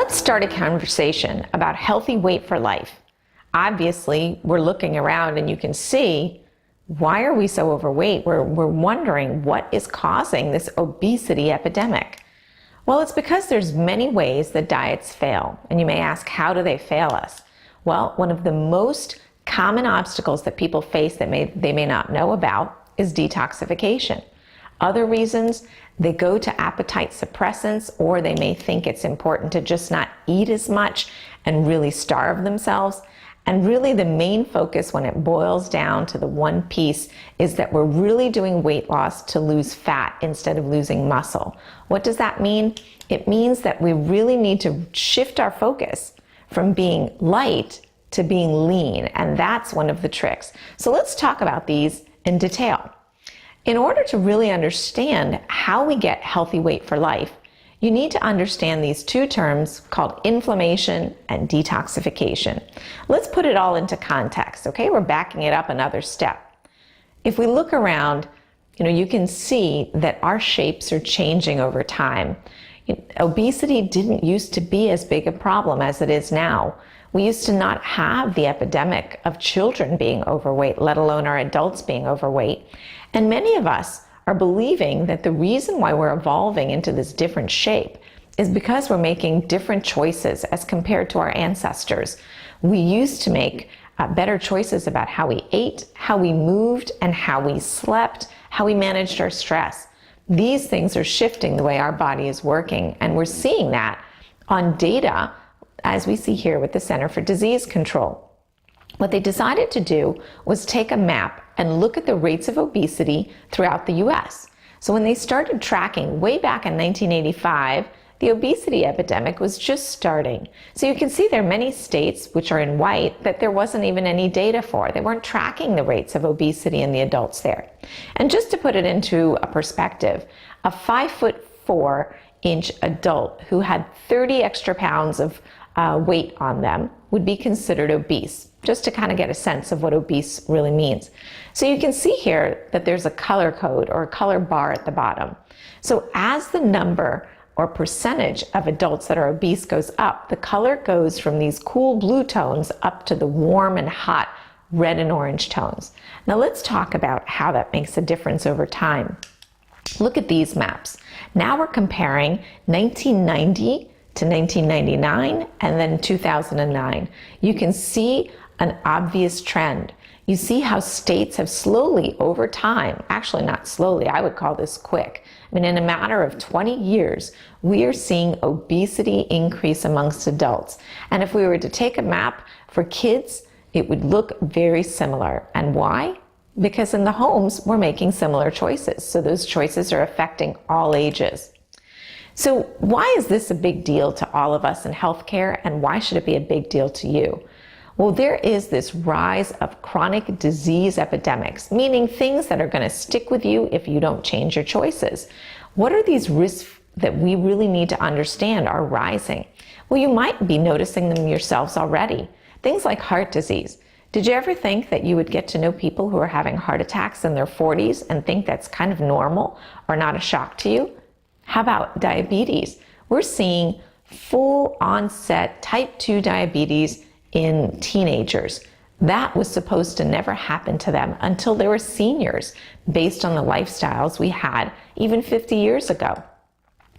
Let's start a conversation about healthy weight for life. Obviously, we're looking around and you can see, why are we so overweight? We're wondering what is causing this obesity epidemic. Well, it's because there's many ways that diets fail. And you may ask, how do they fail us? Well, one of the most common obstacles that people face that they may not know about is detoxification. Other reasons, they go to appetite suppressants, or they may think it's important to just not eat as much and really starve themselves. And really the main focus when it boils down to the one piece is that we're really doing weight loss to lose fat instead of losing muscle. What does that mean? It means that we really need to shift our focus from being light to being lean, and that's one of the tricks. So let's talk about these in detail. In order to really understand how we get healthy weight for life, you need to understand these two terms called inflammation and detoxification. Let's put it all into context, okay? We're backing it up another step. If we look around, you can see that our shapes are changing over time. Obesity didn't used to be as big a problem as it is now. We used to not have the epidemic of children being overweight, let alone our adults being overweight. And many of us are believing that the reason why we're evolving into this different shape is because we're making different choices as compared to our ancestors. We used to make better choices about how we ate, how we moved, and how we slept, how we managed our stress. These things are shifting the way our body is working, and we're seeing that on data, as we see here with the Center for Disease Control. What they decided to do was take a map and look at the rates of obesity throughout the US. So when they started tracking way back in 1985, the obesity epidemic was just starting. So you can see there are many states, which are in white, that there wasn't even any data for. They weren't tracking the rates of obesity in the adults there. And just to put it into a perspective, a 5'4" adult who had 30 extra pounds of weight on them would be considered obese, just to kind of get a sense of what obese really means. So you can see here that there's a color code or a color bar at the bottom. So as the number or percentage of adults that are obese goes up, the color goes from these cool blue tones up to the warm and hot red and orange tones. Now let's talk about how that makes a difference over time. Look at these maps. Now we're comparing 1990 to 1999 and then 2009. You can see an obvious trend. You see how states have slowly over time, actually not slowly, I would call this quick. I mean, in a matter of 20 years, we are seeing obesity increase amongst adults. And if we were to take a map for kids, it would look very similar. And why? Because in the homes, we're making similar choices. So those choices are affecting all ages. So why is this a big deal to all of us in healthcare, and why should it be a big deal to you? Well, there is this rise of chronic disease epidemics, meaning things that are going to stick with you if you don't change your choices. What are these risks that we really need to understand are rising? Well, you might be noticing them yourselves already. Things like heart disease. Did you ever think that you would get to know people who are having heart attacks in their 40s and think that's kind of normal or not a shock to you? How about diabetes? We're seeing full onset type 2 diabetes in teenagers. That was supposed to never happen to them until they were seniors, based on the lifestyles we had even 50 years ago.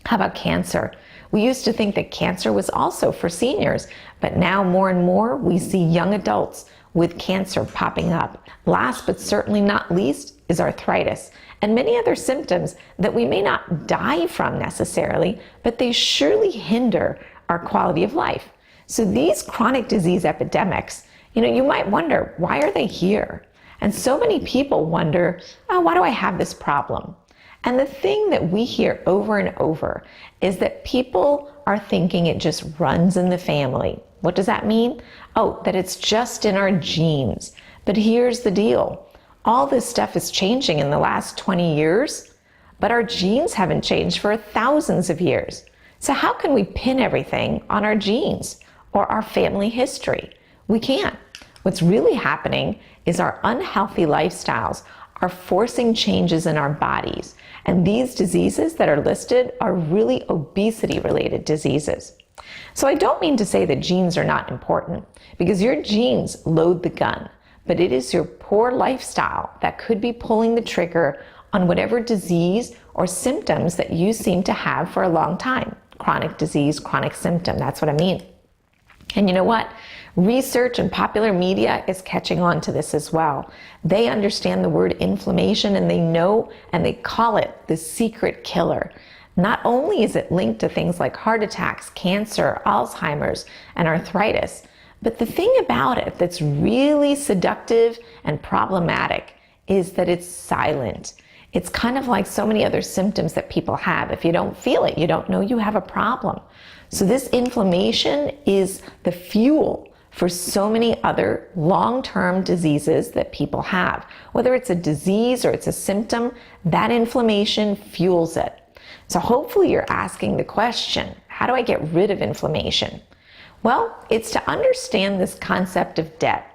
How about cancer? We used to think that cancer was also for seniors, but now more and more we see young adults with cancer popping up. Last but certainly not least is arthritis and many other symptoms that we may not die from necessarily, but they surely hinder our quality of life. So these chronic disease epidemics, you might wonder, why are they here? And so many people wonder, oh, why do I have this problem? And the thing that we hear over and over is that people are thinking it just runs in the family. What does that mean? Oh, that it's just in our genes. But here's the deal. All this stuff is changing in the last 20 years, but our genes haven't changed for thousands of years. So how can we pin everything on our genes or our family history? We can't. What's really happening is our unhealthy lifestyles are forcing changes in our bodies. And these diseases that are listed are really obesity-related diseases. So I don't mean to say that genes are not important, because your genes load the gun, but it is your poor lifestyle that could be pulling the trigger on whatever disease or symptoms that you seem to have for a long time. Chronic disease, chronic symptom, that's what I mean. And you know what? Research and popular media is catching on to this as well. They understand the word inflammation, and they know and they call it the secret killer. Not only is it linked to things like heart attacks, cancer, Alzheimer's, and arthritis, but the thing about it that's really seductive and problematic is that it's silent. It's kind of like so many other symptoms that people have. If you don't feel it, you don't know you have a problem. So this inflammation is the fuel for so many other long-term diseases that people have. Whether it's a disease or it's a symptom, that inflammation fuels it. So hopefully you're asking the question, how do I get rid of inflammation? Well, it's to understand this concept of debt.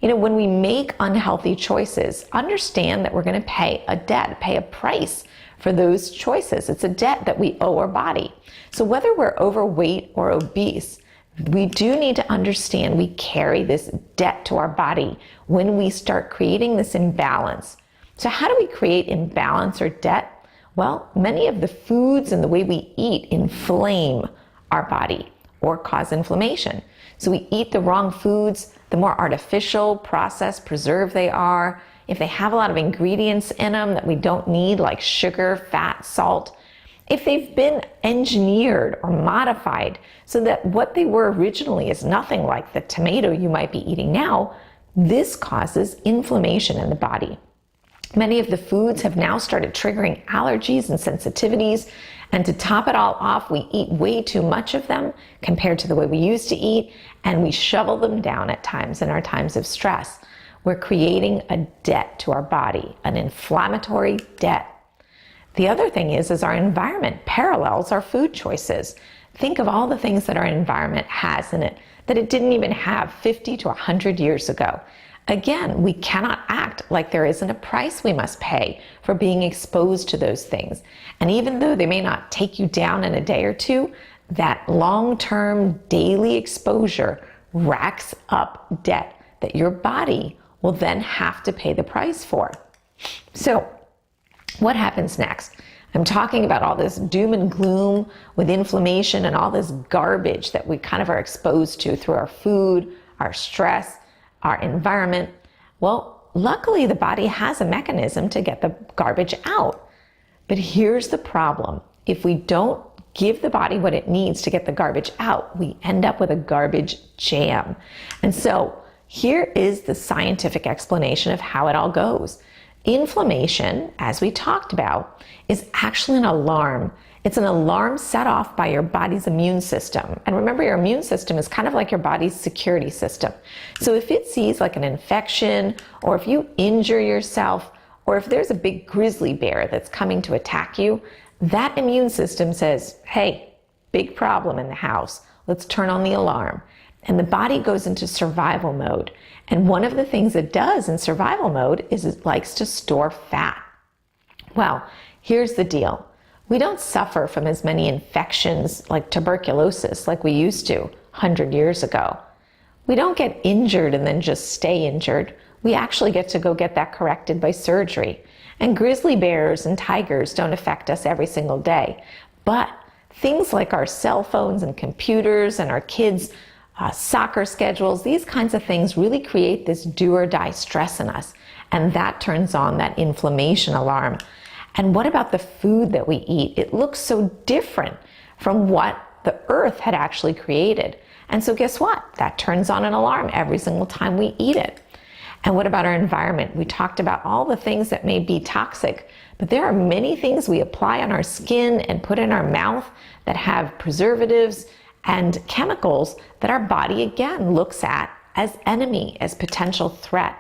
You know, when we make unhealthy choices, understand that we're going to pay a debt, pay a price for those choices. It's a debt that we owe our body. So whether we're overweight or obese, we do need to understand we carry this debt to our body when we start creating this imbalance. So how do we create imbalance or debt? Well, many of the foods and the way we eat inflame our body or cause inflammation. So we eat the wrong foods, the more artificial, processed, preserved they are, if they have a lot of ingredients in them that we don't need, like sugar, fat, salt, if they've been engineered or modified so that what they were originally is nothing like the tomato you might be eating now, this causes inflammation in the body. Many of the foods have now started triggering allergies and sensitivities, and to top it all off, we eat way too much of them compared to the way we used to eat, and we shovel them down at times in our times of stress. We're creating a debt to our body, an inflammatory debt. The other thing is our environment parallels our food choices. Think of all the things that our environment has in it that it didn't even have 50 to 100 years ago. Again, we cannot act like there isn't a price we must pay for being exposed to those things. And even though they may not take you down in a day or two, that long-term daily exposure racks up debt that your body will then have to pay the price for. So what happens next? I'm talking about all this doom and gloom with inflammation and all this garbage that we kind of are exposed to through our food, our stress, our environment. Well, luckily the body has a mechanism to get the garbage out. But here's the problem. If we don't give the body what it needs to get the garbage out, we end up with a garbage jam. And so here is the scientific explanation of how it all goes. Inflammation, as we talked about, is actually an alarm. It's an alarm set off by your body's immune system. And remember, your immune system is kind of like your body's security system. So if it sees like an infection, or if you injure yourself, or if there's a big grizzly bear that's coming to attack you, that immune system says, hey, big problem in the house. Let's turn on the alarm. And the body goes into survival mode. And one of the things it does in survival mode is it likes to store fat. Well, here's the deal. We don't suffer from as many infections like tuberculosis like we used to 100 years ago. We don't get injured and then just stay injured. We actually get to go get that corrected by surgery. And grizzly bears and tigers don't affect us every single day. But things like our cell phones and computers and our kids' soccer schedules, these kinds of things really create this do or die stress in us. And that turns on that inflammation alarm. And what about the food that we eat? It looks so different from what the earth had actually created. And so guess what? That turns on an alarm every single time we eat it. And what about our environment? We talked about all the things that may be toxic, but there are many things we apply on our skin and put in our mouth that have preservatives and chemicals that our body again looks at as enemy, as potential threat.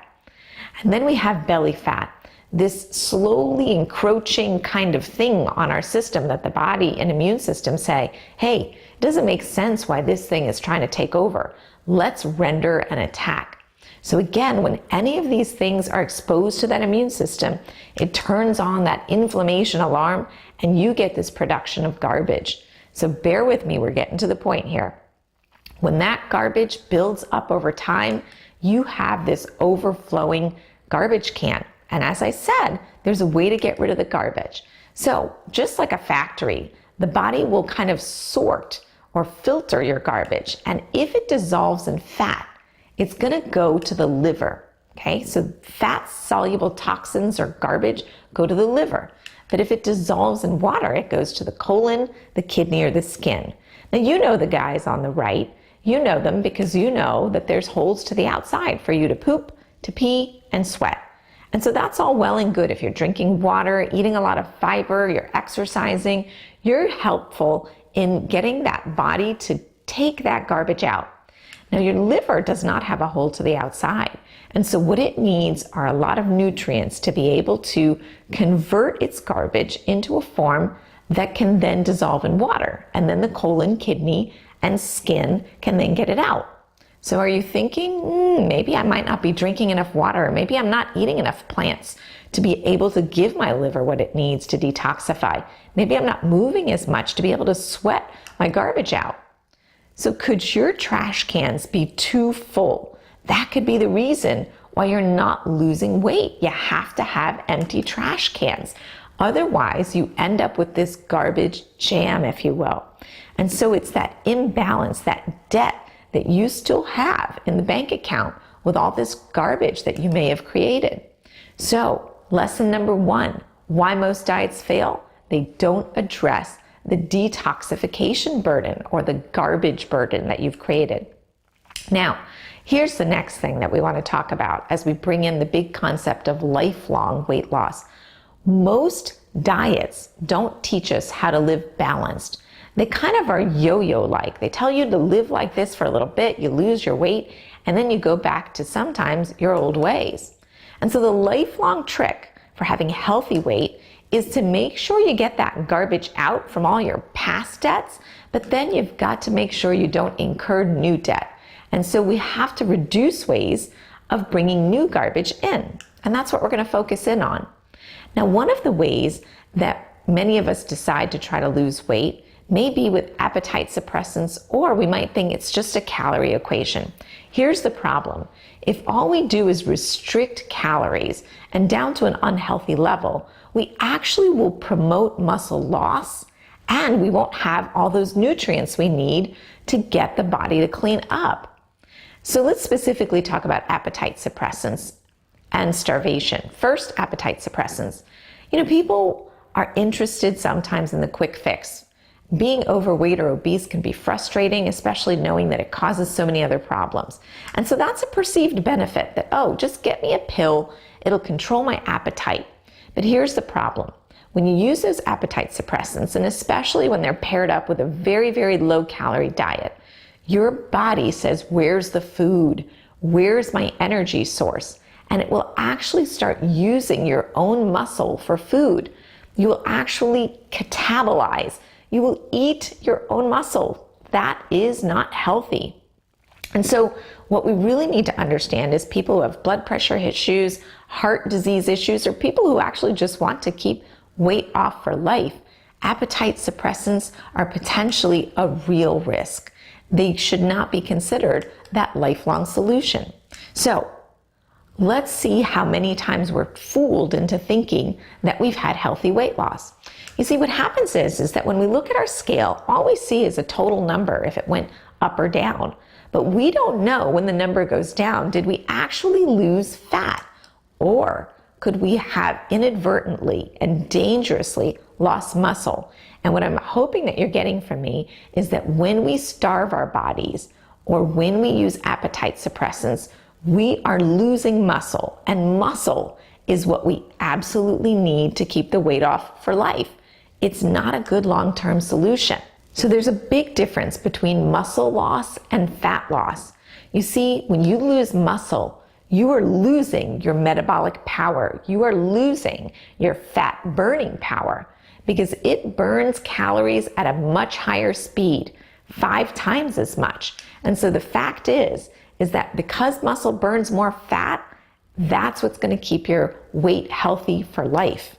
And then we have belly fat, this slowly encroaching kind of thing on our system that the body and immune system say, hey, it doesn't make sense why this thing is trying to take over. Let's render an attack. So again, when any of these things are exposed to that immune system, it turns on that inflammation alarm and you get this production of garbage. So bear with me, we're getting to the point here. When that garbage builds up over time, you have this overflowing garbage can. And as I said, there's a way to get rid of the garbage. So just like a factory, the body will kind of sort or filter your garbage. And if it dissolves in fat, it's going to go to the liver. Okay, so fat-soluble toxins or garbage go to the liver. But if it dissolves in water, it goes to the colon, the kidney, or the skin. Now, you know the guys on the right. You know them because you know that there's holes to the outside for you to poop, to pee, and sweat. And so that's all well and good. If you're drinking water, eating a lot of fiber, you're exercising, you're helpful in getting that body to take that garbage out. Now, your liver does not have a hole to the outside. And so what it needs are a lot of nutrients to be able to convert its garbage into a form that can then dissolve in water. And then the colon, kidney, and skin can then get it out. So are you thinking, maybe I might not be drinking enough water, or maybe I'm not eating enough plants to be able to give my liver what it needs to detoxify. Maybe I'm not moving as much to be able to sweat my garbage out. So could your trash cans be too full? That could be the reason why you're not losing weight. You have to have empty trash cans. Otherwise, you end up with this garbage jam, if you will. And so it's that imbalance, that debt that you still have in the bank account with all this garbage that you may have created. So, lesson number one, why most diets fail? They don't address the detoxification burden or the garbage burden that you've created. Now, here's the next thing that we want to talk about as we bring in the big concept of lifelong weight loss. Most diets don't teach us how to live balanced. They kind of are yo-yo-like. They tell you to live like this for a little bit, you lose your weight, and then you go back to sometimes your old ways. And so the lifelong trick for having healthy weight is to make sure you get that garbage out from all your past debts, but then you've got to make sure you don't incur new debt. And so we have to reduce ways of bringing new garbage in. And that's what we're going to focus in on. Now, one of the ways that many of us decide to try to lose weight may be with appetite suppressants, or we might think it's just a calorie equation. Here's the problem. If all we do is restrict calories and down to an unhealthy level, we actually will promote muscle loss, and we won't have all those nutrients we need to get the body to clean up. So let's specifically talk about appetite suppressants and starvation. First, appetite suppressants. People are interested sometimes in the quick fix. Being overweight or obese can be frustrating, especially knowing that it causes so many other problems. And so that's a perceived benefit that, oh, just get me a pill, it'll control my appetite. But here's the problem. When you use those appetite suppressants, and especially when they're paired up with a very, very low calorie diet, your body says, where's the food? Where's my energy source? And it will actually start using your own muscle for food. You will actually catabolize. You will eat your own muscle. That is not healthy. And so what we really need to understand is people who have blood pressure issues, heart disease issues, or people who actually just want to keep weight off for life, appetite suppressants are potentially a real risk. They should not be considered that lifelong solution. So let's see how many times we're fooled into thinking that we've had healthy weight loss. You see, what happens is that when we look at our scale, all we see is a total number if it went up or down. But we don't know when the number goes down, did we actually lose fat? Or could we have inadvertently and dangerously lost muscle? And what I'm hoping that you're getting from me is that when we starve our bodies or when we use appetite suppressants, we are losing muscle, and muscle is what we absolutely need to keep the weight off for life. It's not a good long-term solution. So there's a big difference between muscle loss and fat loss. You see, when you lose muscle, you are losing your metabolic power. You are losing your fat burning power because it burns calories at a much higher speed, 5 times as much. And so the fact is that because muscle burns more fat, that's what's going to keep your weight healthy for life.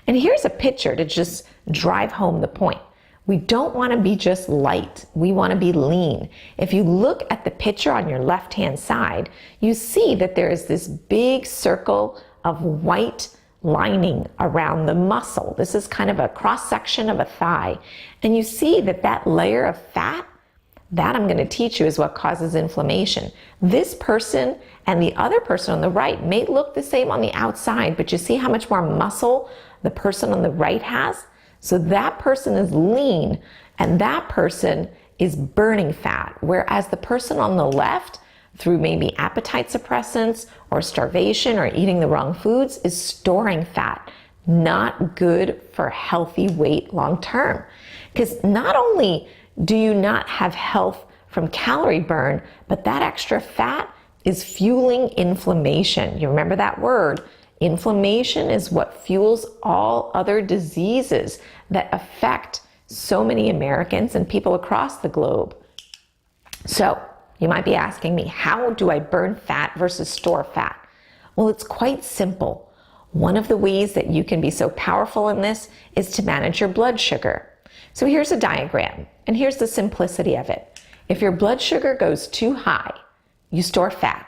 And here's a picture to just drive home the point. We don't want to be just light. We want to be lean. If you look at the picture on your left-hand side, you see that there is this big circle of white lining around the muscle. This is kind of a cross-section of a thigh. And you see that that layer of fat, that I'm going to teach you is what causes inflammation. This person and the other person on the right may look the same on the outside, but you see how much more muscle the person on the right has? So that person is lean and that person is burning fat, whereas the person on the left, through maybe appetite suppressants or starvation or eating the wrong foods, is storing fat. Not good for healthy weight long term. Because not only do you not have health from calorie burn, but that extra fat is fueling inflammation. You remember that word? Inflammation is what fuels all other diseases that affect so many Americans and people across the globe. So you might be asking me, how do I burn fat versus store fat? Well, it's quite simple. One of the ways that you can be so powerful in this is to manage your blood sugar. So here's a diagram, and here's the simplicity of it. If your blood sugar goes too high, you store fat.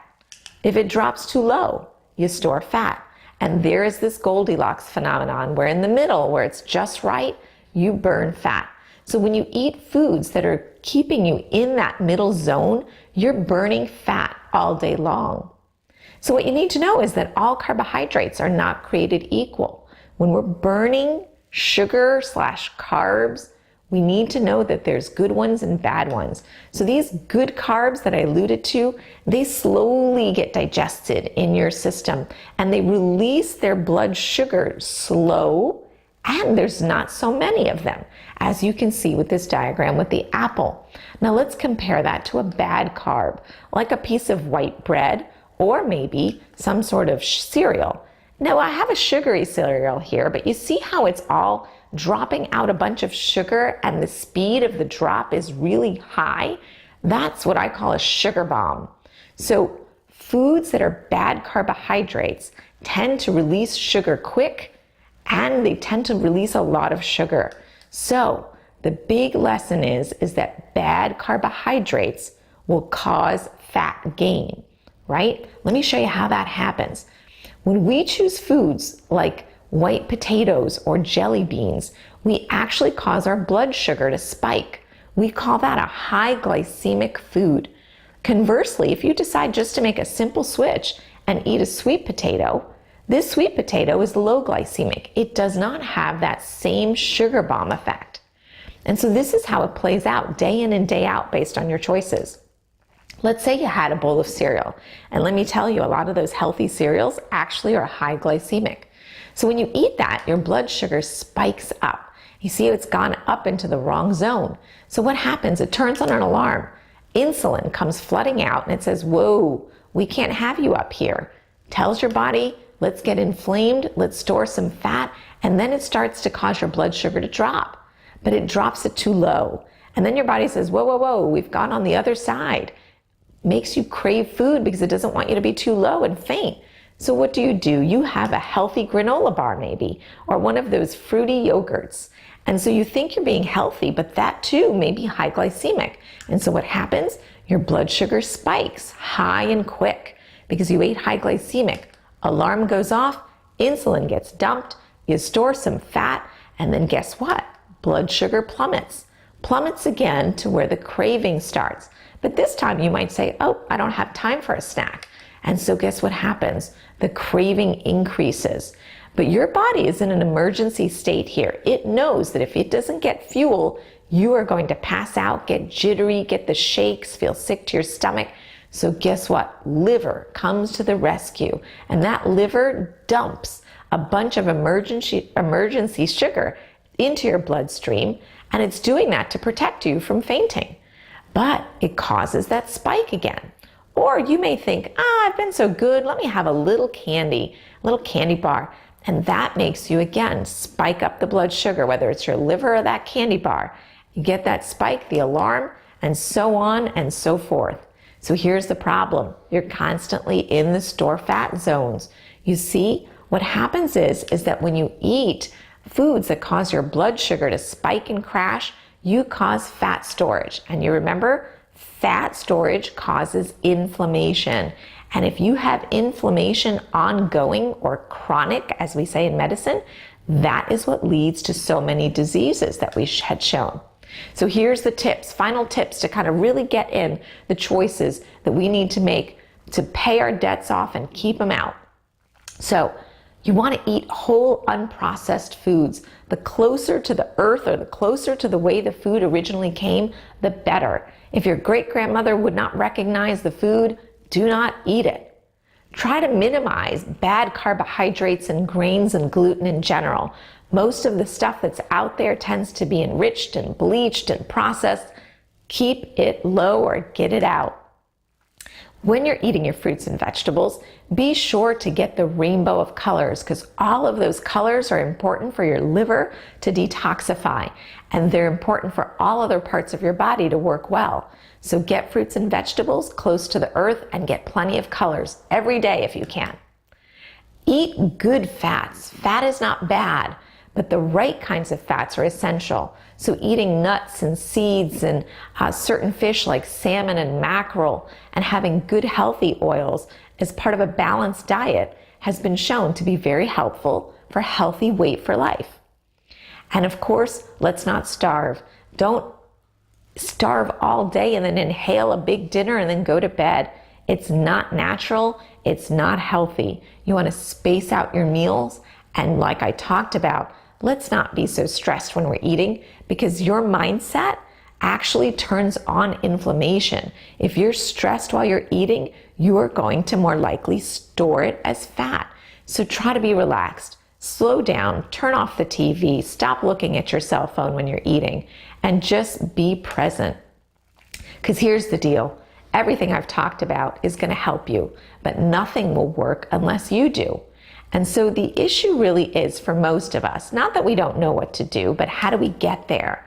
If it drops too low, you store fat. And there is this Goldilocks phenomenon where in the middle, where it's just right, you burn fat. So when you eat foods that are keeping you in that middle zone, you're burning fat all day long. So what you need to know is that all carbohydrates are not created equal. When we're burning sugar/carbs, we need to know that there's good ones and bad ones. So these good carbs that I alluded to, they slowly get digested in your system and they release their blood sugar slow, and there's not so many of them, as you can see with this diagram with the apple. Now let's compare that to a bad carb, like a piece of white bread or maybe some sort of cereal. Now I have a sugary cereal here, but you see how it's all dropping out a bunch of sugar and the speed of the drop is really high? That's what I call a sugar bomb. So foods that are bad carbohydrates tend to release sugar quick, and they tend to release a lot of sugar. So the big lesson is that bad carbohydrates will cause fat gain, right? Let me show you how that happens. When we choose foods like white potatoes or jelly beans, we actually cause our blood sugar to spike. We call that a high glycemic food. Conversely, if you decide just to make a simple switch and eat a sweet potato, this sweet potato is low glycemic. It does not have that same sugar bomb effect. And so this is how it plays out day in and day out based on your choices. Let's say you had a bowl of cereal, and let me tell you, a lot of those healthy cereals actually are high glycemic. So when you eat that, your blood sugar spikes up. You see it's gone up into the wrong zone. So what happens? It turns on an alarm. Insulin comes flooding out and it says, whoa, we can't have you up here. Tells your body, let's get inflamed, let's store some fat, and then it starts to cause your blood sugar to drop. But it drops it too low. And then your body says, whoa, whoa, whoa, we've gone on the other side. Makes you crave food because it doesn't want you to be too low and faint. So what do? You have a healthy granola bar maybe, or one of those fruity yogurts. And so you think you're being healthy, but that too may be high glycemic. And so what happens? Your blood sugar spikes high and quick because you ate high glycemic. Alarm goes off, insulin gets dumped, you store some fat, and then guess what? Blood sugar plummets. Plummets again to where the craving starts. But this time you might say, oh, I don't have time for a snack. And so guess what happens? The craving increases. But your body is in an emergency state here. It knows that if it doesn't get fuel, you are going to pass out, get jittery, get the shakes, feel sick to your stomach. So guess what? Liver comes to the rescue. And that liver dumps a bunch of emergency sugar into your bloodstream. And it's doing that to protect you from fainting. But it causes that spike again. Or you may think, I've been so good, let me have a little candy bar. And that makes you, again, spike up the blood sugar, whether it's your liver or that candy bar. You get that spike, the alarm, and so on and so forth. So here's the problem. You're constantly in the store fat zones. You see, what happens is that when you eat foods that cause your blood sugar to spike and crash, you cause fat storage. And you remember, fat storage causes inflammation. And if you have inflammation ongoing or chronic, as we say in medicine, that is what leads to so many diseases that we had shown. So here's the tips, final tips to kind of really get in the choices that we need to make to pay our debts off and keep them out. So you want to eat whole, unprocessed foods. The closer to the earth or the closer to the way the food originally came, the better. If your great-grandmother would not recognize the food, do not eat it. Try to minimize bad carbohydrates and grains and gluten in general. Most of the stuff that's out there tends to be enriched and bleached and processed. Keep it low or get it out. When you're eating your fruits and vegetables, be sure to get the rainbow of colors, because all of those colors are important for your liver to detoxify, and they're important for all other parts of your body to work well. So get fruits and vegetables close to the earth and get plenty of colors every day if you can. Eat good fats. Fat is not bad, but the right kinds of fats are essential. So eating nuts and seeds and certain fish like salmon and mackerel and having good healthy oils as part of a balanced diet has been shown to be very helpful for healthy weight for life. And of course, let's not starve. Don't starve all day and then inhale a big dinner and then go to bed. It's not natural. It's not healthy. You want to space out your meals. And like I talked about, let's not be so stressed when we're eating, because your mindset actually turns on inflammation. If you're stressed while you're eating, you are going to more likely store it as fat. So try to be relaxed. Slow down, turn off the TV, stop looking at your cell phone when you're eating, and just be present. Because here's the deal. Everything I've talked about is going to help you, but nothing will work unless you do. And so the issue really is for most of us, not that we don't know what to do, but how do we get there?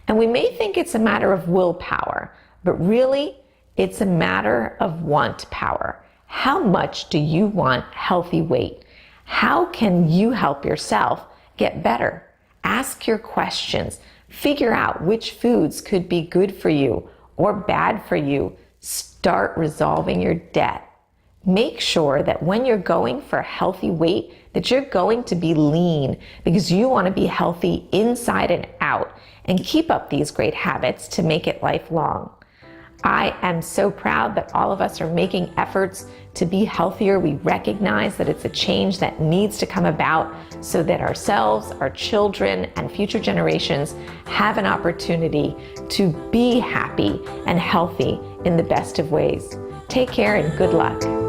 And we may think it's a matter of willpower, but really it's a matter of want power. How much do you want healthy weight? How can you help yourself get better? Ask your questions. Figure out which foods could be good for you or bad for you. Start resolving your debt. Make sure that when you're going for healthy weight, that you're going to be lean, because you want to be healthy inside and out and keep up these great habits to make it lifelong. I am so proud that all of us are making efforts to be healthier. We recognize that it's a change that needs to come about so that ourselves, our children, and future generations have an opportunity to be happy and healthy in the best of ways. Take care and good luck.